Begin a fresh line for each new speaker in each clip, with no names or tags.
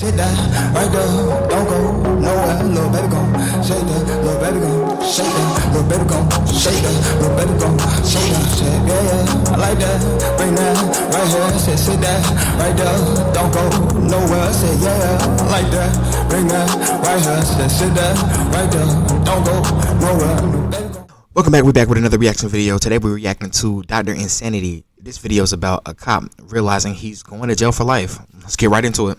Sit down, right there, don't go nowhere, little baby gon' shake that, little baby gon' shake that, little baby gon' shake that, little baby gon' shake that, shit, yeah, I like that, bring that, right here, sit that, right there, don't go nowhere, say yeah, I like that, bring that, right here, sit that, right there, don't go nowhere.
Welcome back, we're back with another reaction video. Today we're reacting to Dr. Insanity. This video is about a cop realizing he's going to jail for life. Let's get right into it.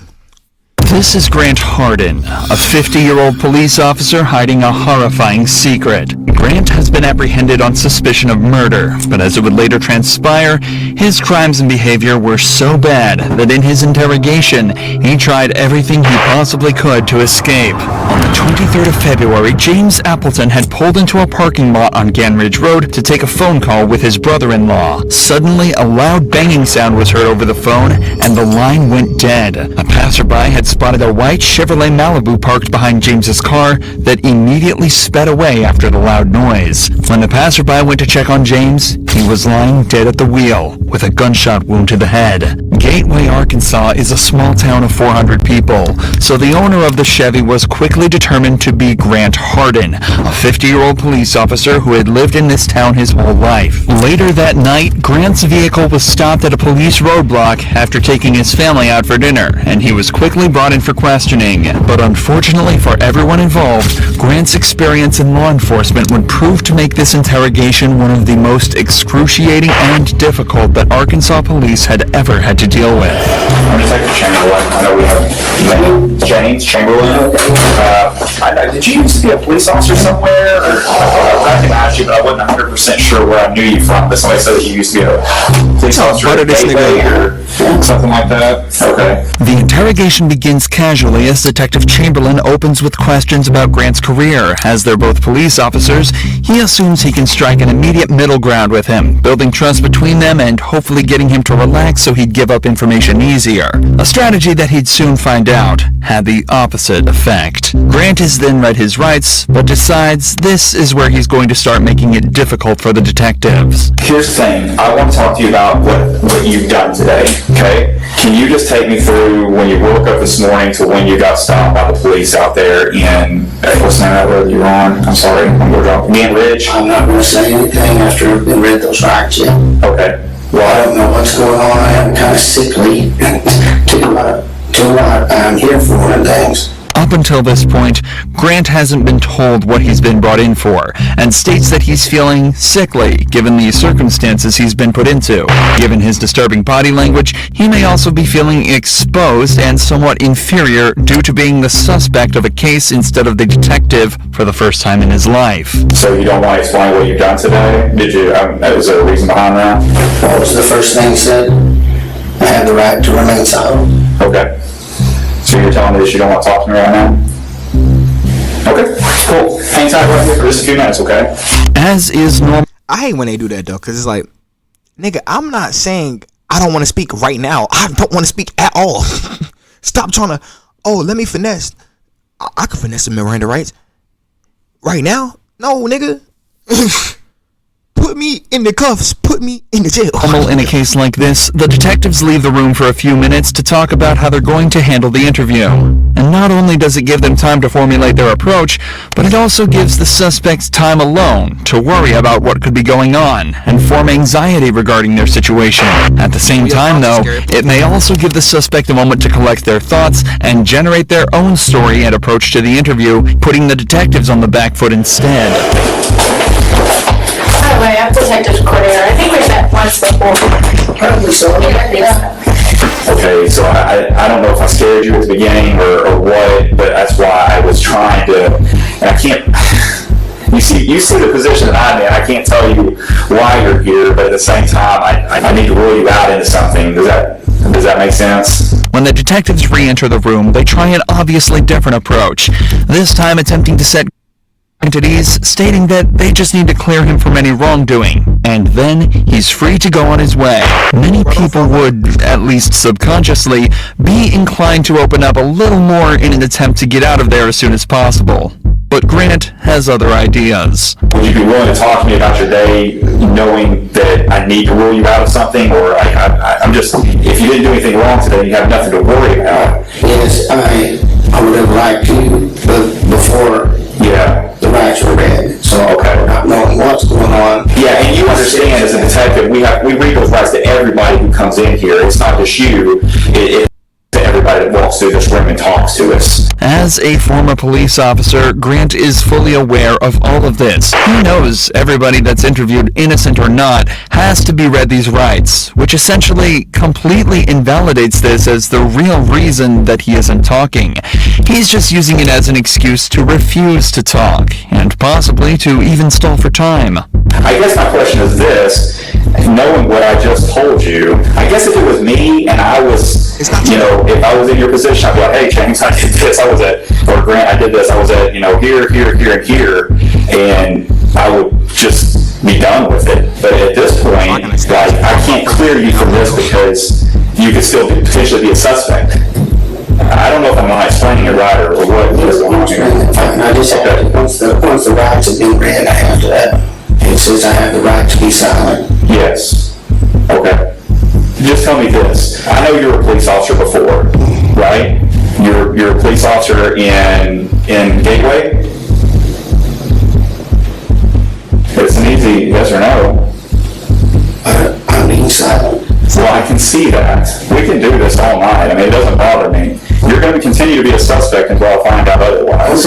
This is Grant Hardin, a 50-year-old police officer hiding a horrifying secret. Grant has been apprehended on suspicion of murder, but as it would later transpire, his crimes and behavior were so bad that in his interrogation, he tried everything he possibly could to escape. On the 23rd of February, James Appleton had pulled into a parking lot on Ganridge Road to take a phone call with his brother-in-law. Suddenly, a loud banging sound was heard over the phone, and the line went dead. A passerby had spotted a white Chevrolet Malibu parked behind James's car that immediately sped away after the loud noise. When the passerby went to check on James, he was lying dead at the wheel with a gunshot wound to the head. Gateway, Arkansas is a small town of 400 people, so the owner of the Chevy was quickly determined to be Grant Hardin, a 50-year-old police officer who had lived in this town his whole life. Later that night, Grant's vehicle was stopped at a police roadblock after taking his family out for dinner, and he was quickly brought in for questioning. But unfortunately for everyone involved, Grant's experience in law enforcement would prove to make this interrogation one of the most excruciating and difficult that Arkansas police had ever had to deal with.
I'm Detective Chamberlain. I know we have James Chamberlain. Did you used to be a police officer somewhere? Or I recognized you, but I wasn't 100% sure where I knew you from. But somebody said that you used to be a police officer at Gateway or something like that. Okay.
The interrogation begins casually as Detective Chamberlain opens with questions about Grant's career. As they're both police officers, he assumes he can strike an immediate middle ground with him, building trust between them and hopefully getting him to relax so he'd give up information easier. A strategy that he'd soon find out had the opposite effect. Grant is then read his rights, but decides this is where he's going to start making it difficult for the detectives.
Here's the thing. I want to talk to you about what you've done today, okay? Can you just take me through when you woke up this morning to when you got stopped by the police out there in, what's the name of that road you're on? I'm sorry, I'm going to drop. Ganridge?
I'm not going to say anything after I've been read those rights yet.
Okay.
Well, I don't know what's going on. I am kind of sickly to what I'm here for and things.
Up until this point, Grant hasn't been told what he's been brought in for, and states that he's feeling sickly given the circumstances he's been put into. Given his disturbing body language, he may also be feeling exposed and somewhat inferior due to being the suspect of a case instead of the detective for the first time in his life.
So you don't want to explain what you've done today? Did you? Is there a reason behind that?
What was the first thing he said? I have the right to remain silent.
Okay. So you're telling me that you don't want to talk to me right now? Okay, cool. Hang tight right here for just a few minutes, okay?
As is normal.
I hate when they do that though, because it's like, nigga, I'm not saying I don't want to speak right now. I don't want to speak at all. Stop trying to, let me finesse. I can finesse the Miranda rights. Right now? No, nigga. Put me in the cuffs. Put me in the jail.
In a case like this, the detectives leave the room for a few minutes to talk about how they're going to handle the interview. And not only does it give them time to formulate their approach, but it also gives the suspects time alone to worry about what could be going on and form anxiety regarding their situation. At the same time, though, it may also give the suspect a moment to collect their thoughts and generate their own story and approach to the interview, putting the detectives on the back foot instead.
By the way, I'm Detective Cordeiro. I think we've met once before.
Probably so.
Yeah.
Okay, so I don't know if I scared you at the beginning or what, but that's why I was trying to, and I can't, you see the position that I'm in. I can't tell you why you're here, but at the same time, I need to rule you out into something. Does that make sense?
When the detectives re-enter the room, they try an obviously different approach, this time attempting to set entities, stating that they just need to clear him from any wrongdoing, and then he's free to go on his way. Many people would, at least subconsciously, be inclined to open up a little more in an attempt to get out of there as soon as possible. but Grant has other ideas.
Would you be willing to talk to me about your day, knowing that I need to rule you out of something, or I'm just, if you didn't do anything wrong today, you have nothing to worry about?
Yes, I would have liked to, but before the rights were read, so not knowing what's going on.
Yeah, and you understand as a detective, we read those rights to everybody who comes in here. It's not just you. It's to everybody that walks through this room and talks to us.
As a former police officer, Grant is fully aware of all of this. He knows everybody that's interviewed, innocent or not, has to be read these rights, which essentially completely invalidates this as the real reason that he isn't talking. He's just using it as an excuse to refuse to talk, and possibly to even stall for time.
I guess my question is this, knowing what I just told you, I guess if it was me and I was, if I was in your position, I'd be like, hey, James, I did this, or Grant, I did this, I was at, here, and here, and I would just be done with it. But at this point, I can't clear you from this because you could still potentially be a suspect. I don't know if I'm not explaining it right or what is going on here.
I just have to, once the rights have been read, I have to, it says I have the right to be silent.
Yes. Okay. Just tell me this. I know you were a police officer before, right? You're a police officer in Gateway? It's an easy yes or no.
I'm being silent.
Well, I can see that. We can do this all night. I mean, it doesn't bother me. You're going to continue to be a suspect until I find out otherwise.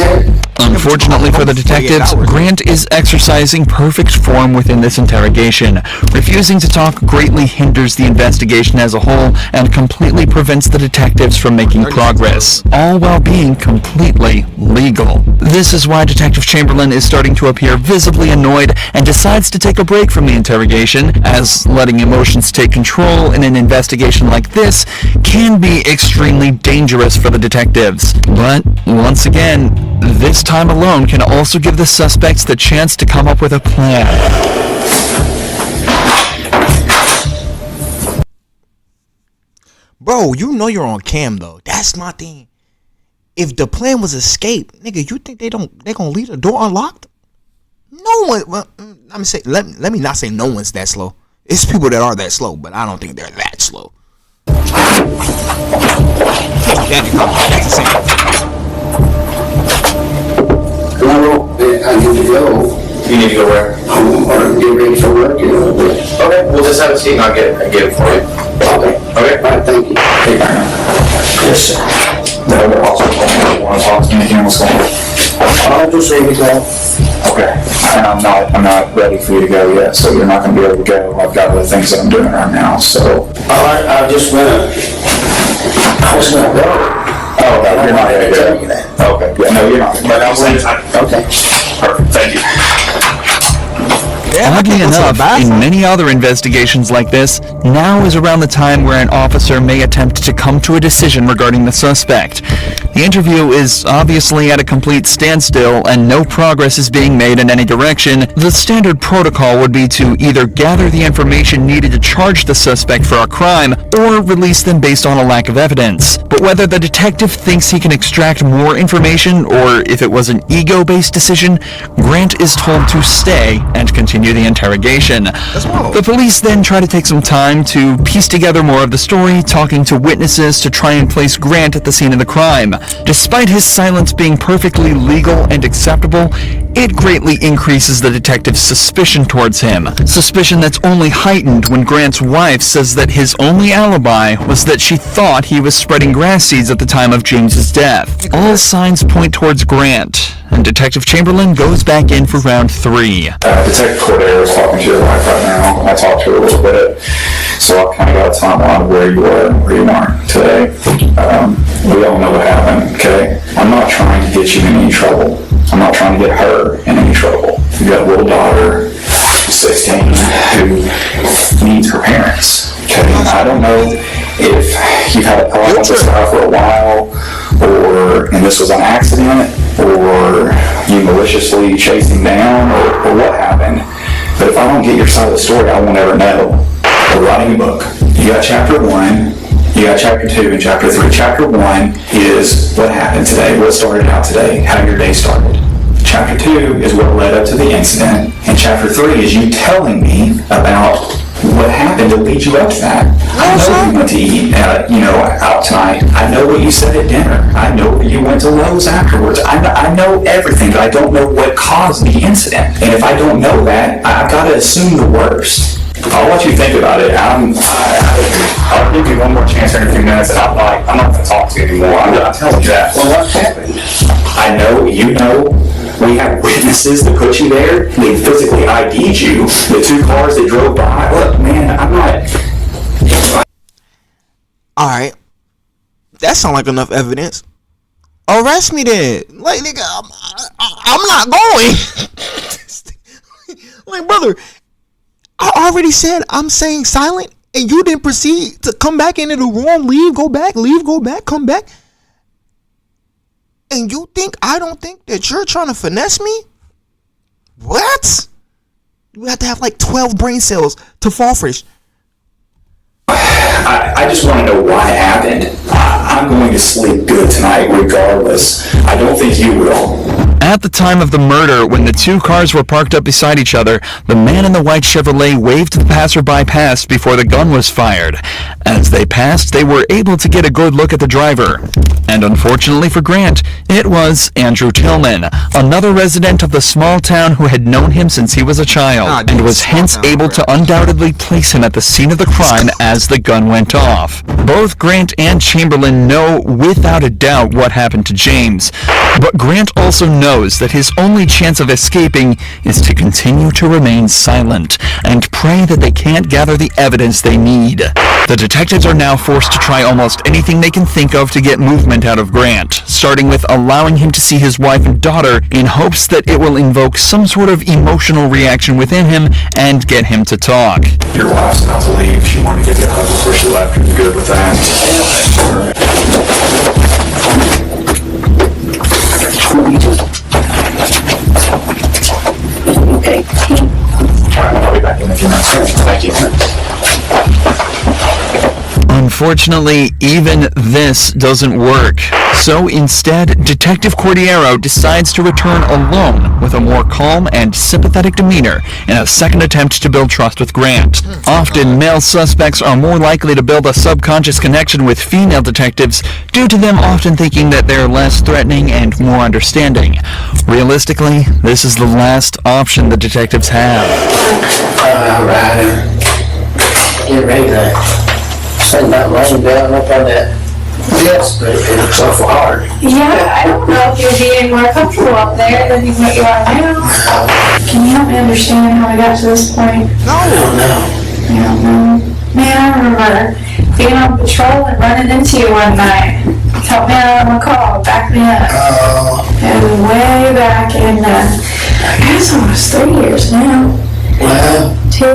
Unfortunately for the detectives, Grant is exercising perfect form within this interrogation. Refusing to talk greatly hinders the investigation as a whole and completely prevents the detectives from making progress, all while being completely legal. This is why Detective Chamberlain is starting to appear visibly annoyed and decides to take a break from the interrogation, as letting emotions take control in an investigation like this can be extremely dangerous for the detectives. But, once again, this time alone can also give the suspects the chance to come up with a plan.
Bro, you know you're on cam though. That's my thing. If the plan was escape, nigga, you think they gonna leave the door unlocked? No one. Well, let me not say no one's that slow. It's people that are that slow, but I don't think they're that slow. That's the same.
I need to go.
You need to go where?
I'm going to get ready for work in a little bit.
Okay, we'll just have a seat and I'll get it for you.
Okay.
Okay?
All right, thank you. Yes, sir.
The other officer told me you want to talk to me again. What's going on?
I'll just ready to go.
Okay. And I'm not ready for you to go yet, so you're not going to be able to go. I've got other things that I'm doing right now, so.
I was gonna go.
Oh, no, you're not going to go. Okay. Yeah, no, you're not. But I'm saying,
Okay.
perfect. Thank you.
Oddly enough, in many other investigations like this, now is around the time where an officer may attempt to come to a decision regarding the suspect. The interview is obviously at a complete standstill and no progress is being made in any direction. The standard protocol would be to either gather the information needed to charge the suspect for a crime or release them based on a lack of evidence. But whether the detective thinks he can extract more information or if it was an ego-based decision, Grant is told to stay and continue the interrogation. The police then try to take some time to piece together more of the story, talking to witnesses to try and place Grant at the scene of the crime. Despite his silence being perfectly legal and acceptable, it greatly increases the detective's suspicion towards him. Suspicion that's only heightened when Grant's wife says that his only alibi was that she thought he was spreading grass seeds at the time of James's death. All signs point towards Grant, and Detective Chamberlain goes back in for round 3.
Detective Cordero is talking to your wife right now. I talked to her a little bit, so I kind of got a timeline of where you were and where you aren't today. We all know what happened, okay? I'm not trying to get you in any trouble. I'm not trying to get her in any trouble. You've got a little daughter, 16, who needs her parents, okay? I don't know if you've had a problem with this guy for a while, and this was an accident, or you maliciously chased him down, or what happened. But if I don't get your side of the story, I won't ever know. We're writing a book. You got chapter 1, you got chapter 2, and chapter 3. Chapter 1 is what happened today, what started out today, how your day started. Chapter 2 is what led up to the incident, and Chapter 3 is you telling me about what happened to lead you up to that. I know you went to eat, out tonight. I know what you said at dinner. I know you went to Lowe's afterwards. I know everything, but I don't know what caused the incident. And if I don't know that, I've got to assume the worst. I'll let you think about it. I'll give you one more chance in a few minutes, and I'm not going to talk to you anymore. I'm telling you that.
Well, what happened?
I know, you know, we have witnesses that put you there. They physically ID'd you. The 2 cars that drove by. Look, man, I'm not...
Alright. That sounds like enough evidence. Arrest me then. Like, nigga, I'm not going. Like, brother, I already said I'm staying silent, and you didn't proceed to come back into the room, leave, go back, come back. And you think I don't think that you're trying to finesse me? What? You have to have like 12 brain cells to fall for this.
I just want to know why it happened. I'm going to sleep good tonight regardless. I don't think you will.
At the time of the murder, when the 2 cars were parked up beside each other, the man in the white Chevrolet waved to the passerby past before the gun was fired. As they passed, they were able to get a good look at the driver. And unfortunately for Grant, it was Andrew Tillman, another resident of the small town who had known him since he was a child, and was hence able to undoubtedly place him at the scene of the crime as the gun went off. Both Grant and Chamberlain know without a doubt what happened to James, but Grant also knows that his only chance of escaping is to continue to remain silent and pray that they can't gather the evidence they need. The detectives are now forced to try almost anything they can think of to get movement out of Grant, starting with allowing him to see his wife and daughter in hopes that it will invoke some sort of emotional reaction within him and get him to talk.
Your wife's about to leave. She wanted to give you a hug before she left. Are you good with that?
Okay.
All right, I'll be back in a few minutes. Thank you.
Unfortunately, even this doesn't work. So instead, Detective Cordiero decides to return alone with a more calm and sympathetic demeanor in a second attempt to build trust with Grant. Often, male suspects are more likely to build a subconscious connection with female detectives due to them often thinking that they're less threatening and more understanding. Realistically, this is the last option the detectives have.
Alright. Get ready to send that laying down up on that desk, but it looks awful hard.
Yeah, I don't know if you're being more comfortable up there than what you are now. Can you help me understand how we got to this point?
I don't know.
You don't know? Man, I remember being on patrol and running into you one night. Help me out on my call, back me up. And way back in, I guess almost 3 years now.
Well,
Two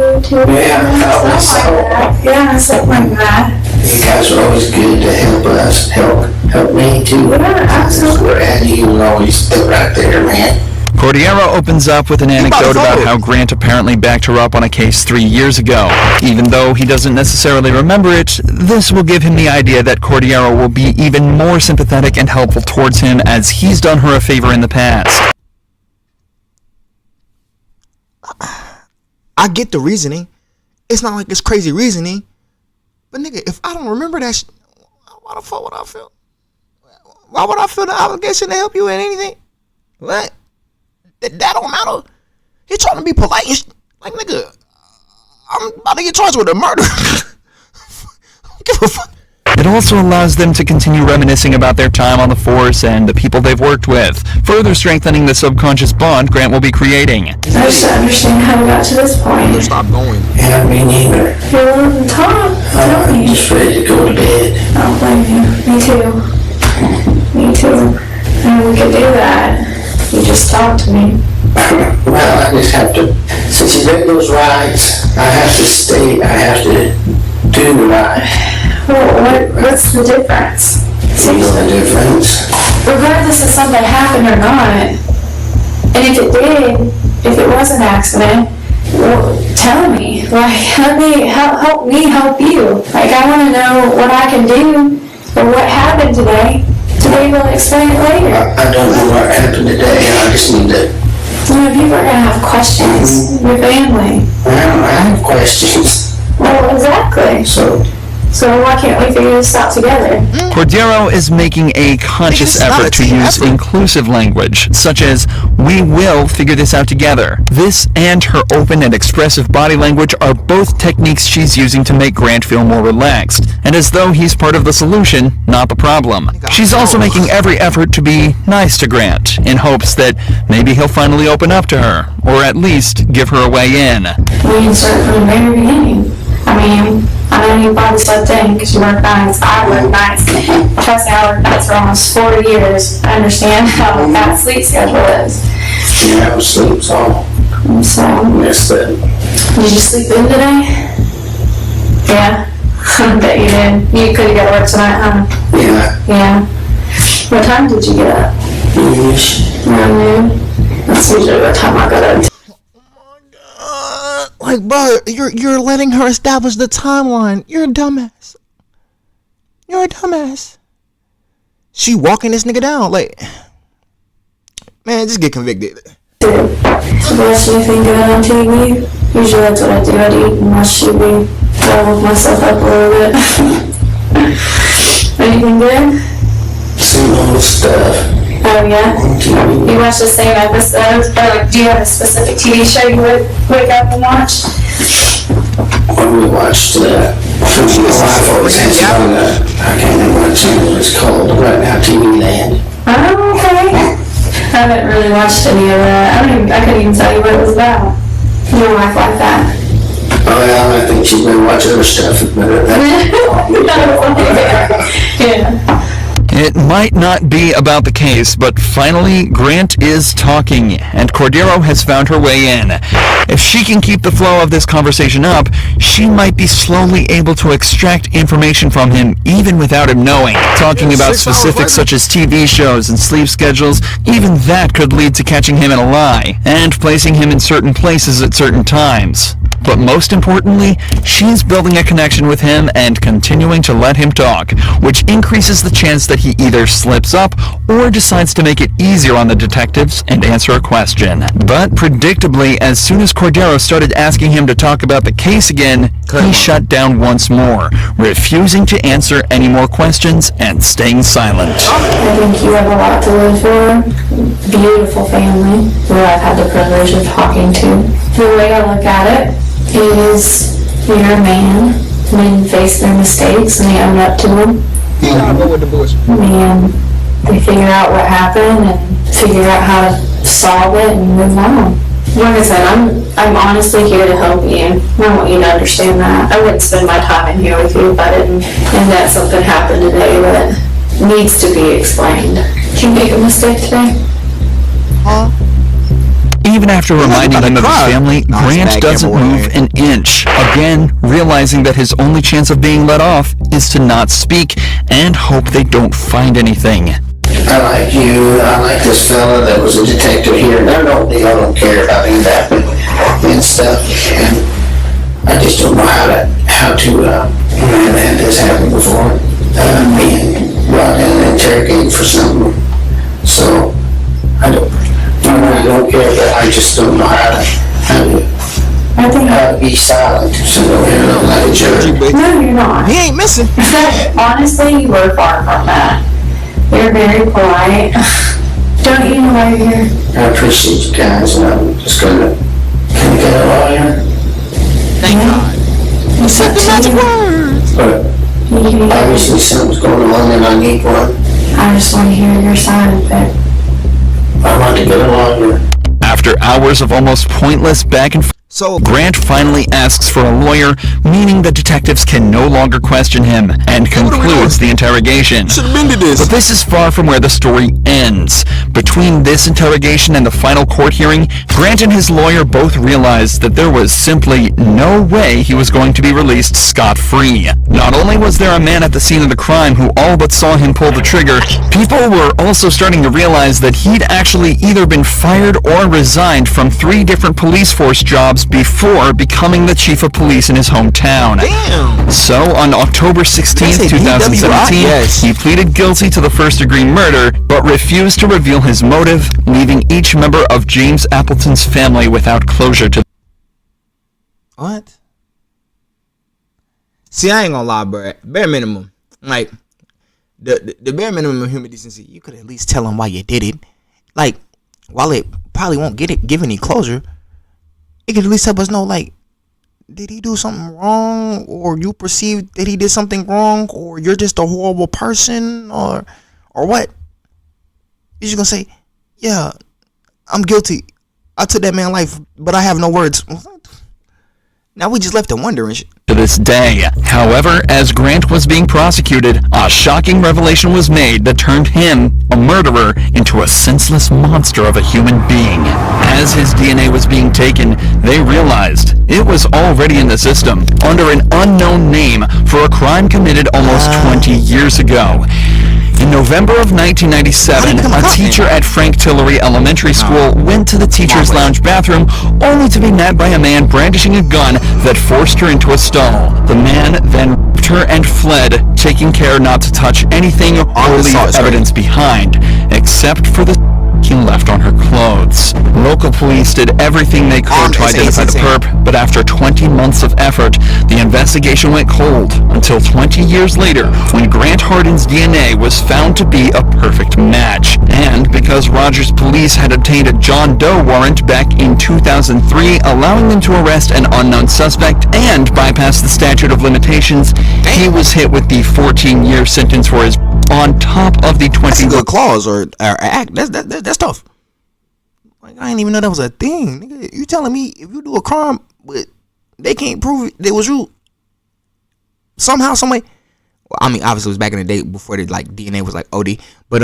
yeah, probably
something
so.
like that. Yeah, something like that.
You guys are always good to help us, help me too.
Yeah, absolutely.
We're at you will always be right there, man.
Cordiero opens up with an anecdote about how Grant apparently backed her up on a case 3 years ago. Even though he doesn't necessarily remember it, this will give him the idea that Cordiero will be even more sympathetic and helpful towards him as he's done her a favor in the past.
I get the reasoning. It's not like it's crazy reasoning. But nigga, if I don't remember that shit, why the fuck would I feel? Why would I feel the obligation to help you in anything? What? That don't matter. He trying to be polite and like, nigga, I'm about to get charged with a murder. I don't give a fuck.
It also allows them to continue reminiscing about their time on the force and the people they've worked with, further strengthening the subconscious bond Grant will be creating.
I just don't understand how we got to this point.
Stop going.
Yeah, me neither.
You're willing to talk, tell
I'm
me.
just ready to go to bed.
I don't blame you. Me too. Me too. And we could do that. You just talk to me.
Well, I just have to, since you read those rights, I have to stay, I have to do the right.
Well, what's the difference?
You know the difference?
Regardless if something happened or not, and if it did, if it was an accident, well, tell me. Like, help me help you. Like, I want to know what I can do or what happened today to They will explain it later.
I don't know what happened today, I just need to,
People are gonna have questions. Your family.
I have questions,
Well, exactly.
so.
So why can't we figure this out together?
Cordero is making a conscious
It's not
effort
a
to
team
use
effort.
inclusive language, such as, "We will figure this out together." This and her open and expressive body language are both techniques she's using to make Grant feel more relaxed, and as though he's part of the solution, not the problem. She's also making every effort to be nice to Grant, in hopes that maybe he'll finally open up to her, or at least give her a way in.
We can start from the very beginning. I mean, I know you probably slept in because you work nights. I work nights. Trust me, I worked nights for almost 40 years. I understand how that sleep schedule is.
Yeah, I was asleep, so
So,
I missed it.
did you sleep in today? Yeah. I bet you did. You could've got to work tonight, huh?
Yeah,
Yeah. What time did you get up?
news.
Around noon. That's usually what time I got up.
Like, bro, you're letting her establish the timeline. You're a dumbass. You're a dumbass. She walking this nigga down. Like, man, just get convicted.
Dude, watch anything good on TV? Usually that's what I do. I'd eat and watch TV. Level myself up a little bit. Anything good?
Same old stuff
Oh yeah?
on TV.
You watch the same episodes? Or like, do you have a specific TV show you would wake up and watch?
When we watched, my wife always has it on, I can't remember what channel it's called, right now, TV Land.
Oh, okay. I haven't really watched any of that. I couldn't even tell you what it was about. Your wife like that?
Oh, yeah, I think she's been watching other stuff, but
Yeah.
It might not be about the case, but finally, Grant is talking, and Cordero has found her way in. If she can keep the flow of this conversation up, she might be slowly able to extract information from him even without him knowing. Talking about specifics such as TV shows and sleep schedules, even that could lead to catching him in a lie, and placing him in certain places at certain times. But most importantly, she's building a connection with him and continuing to let him talk, which increases the chance that he either slips up or decides to make it easier on the detectives and answer a question. But predictably, as soon as Cordero started asking him to talk about the case again, he shut down once more, refusing to answer any more questions and staying silent.
I think you have a lot to live for. Beautiful family who I've had the privilege of talking to. The way I look at it is you're a man. Men face their mistakes and they own up to them. And they figure out what happened and figure out how to solve it and move on. Like I said, I'm honestly here to help you. I want you to understand that. I wouldn't spend my time in here with you if I didn't. And that something happened today that needs to be explained. Did you make a mistake today?
Even after reminding him of his family, Grant doesn't move an inch, again realizing that his only chance of being let off is to not speak and hope they don't find anything.
I like you, I like this fella that was a detective here, and I don't care about any of that and stuff, and I just don't know how to I've had this happen before, being brought in and interrogated for something, so I really don't care, but I just don't know how to be silent, so I'm not a jerk.
No, you're not.
He ain't missing.
Honestly, you were far from that. You're very polite. Don't you know why you're here?
I appreciate you guys, and I'm just gonna, can we get a lawyer?
Thank God.
You said the magic
words.
But obviously something's going on and I need one.
I just want to hear your side of it.
I want to get a lawyer.
After hours of almost pointless back and forth,
So,
Grant finally asks for a lawyer, meaning the detectives can no longer question him, and concludes the interrogation.
should have been to this.
But this is far from where the story ends. Between this interrogation and the final court hearing, Grant and his lawyer both realized that there was simply no way he was going to be released scot-free. Not only was there a man at the scene of the crime who all but saw him pull the trigger, people were also starting to realize that he'd actually either been fired or resigned from 3 different police force jobs months before becoming the chief of police in his hometown.
Damn.
So, on October 16th,
They say
2017,
DWI? Yes.
he pleaded guilty to the first-degree murder, but refused to reveal his motive, leaving each member of James Appleton's family without closure to...
What? See, I ain't gonna lie, bro. Bare minimum. Like, the bare minimum of human decency, you could at least tell him why you did it. Like, while it probably won't give any closure, it could at least help us know, like, did he do something wrong, or you perceive that he did something wrong, or you're just a horrible person, or what? You're just gonna say, yeah, I'm guilty. I took that man's life, but I have no words. Now we just left him wondering shit.
To this day. However, as Grant was being prosecuted, a shocking revelation was made that turned him, a murderer, into a senseless monster of a human being. As his DNA was being taken, they realized it was already in the system under an unknown name for a crime committed almost 20 years ago. In November of 1997, a teacher at Frank Tillery Elementary School went to the teacher's lounge bathroom only to be met by a man brandishing a gun that forced her into a stall. The man then raped her and fled, taking care not to touch anything or leave evidence behind, except for the he left on her clothes. Local police did everything they could to identify the perp, but after 20 months of effort, the investigation went cold until 20 years later when Grant Hardin's DNA was found to be a perfect match. And because Rogers police had obtained a John Doe warrant back in 2003, allowing them to arrest an unknown suspect and bypass the statute of limitations, he was hit with the 14-year sentence for his on top of the 20.
That's a good clause or act. That's tough. Like, I didn't even know that was a thing. Nigga, you telling me if you do a crime, but they can't prove it was you somehow, some way? Well, I mean, obviously it was back in the day before the like DNA was like OD, but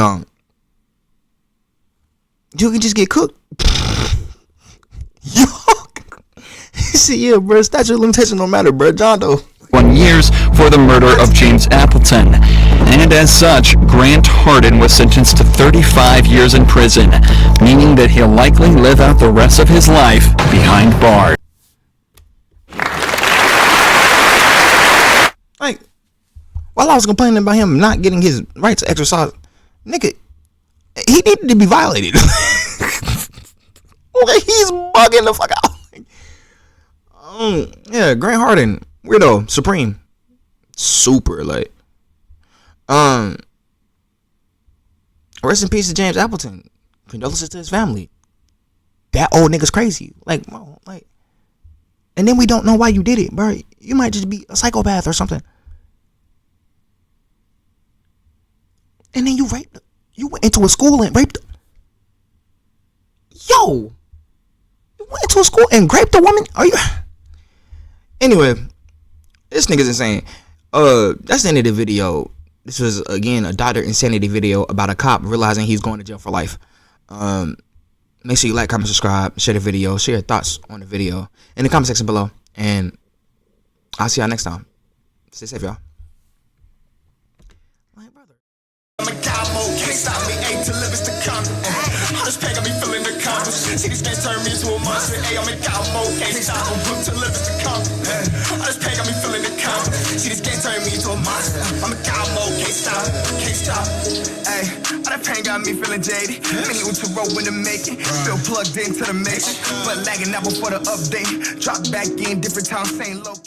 you can just get cooked. Yo, see, yeah, bro. Statute of limitation don't matter, bro. John Doe.
1 years for the murder of James Appleton. And as such, Grant Hardin was sentenced to 35 years in prison, meaning that he'll likely live out the rest of his life behind bars.
Like, while I was complaining about him not getting his right to exercise, nigga, he needed to be violated. Okay, he's bugging the fuck out. Yeah, Grant Hardin. Weirdo, supreme, super like. Rest in peace to James Appleton. Condolences to his family. That old nigga's crazy. Like, and then we don't know why you did it, bro. You might just be a psychopath or something. And then you raped her. You went into a school and raped her. Yo, you went into a school and raped a woman. Are you? Anyway. This nigga's insane. That's the end of the video. This was, again, a Dr. Insanity video about a cop realizing he's going to jail for life. Make sure you like, comment, subscribe, share the video, share your thoughts on the video in the comment section below. And I'll see y'all next time. Stay safe, y'all. My brother.
I'm a cowboy, can't stop me, ain't to live is to come. All this pain got me feeling the compass. See, these can't turn me into a monster. Hey, I'm a cowboy, can't stop me, to live is to come. All this pain got me feeling the compass. See, this can't turn me into a monster. I'm a cowboy, can't stop, can't stop. Hey, all that pain got me feeling jaded. Many to roll when to make it. Feel plugged into the mix, but lagging out before the update. Drop back in, different time, same location.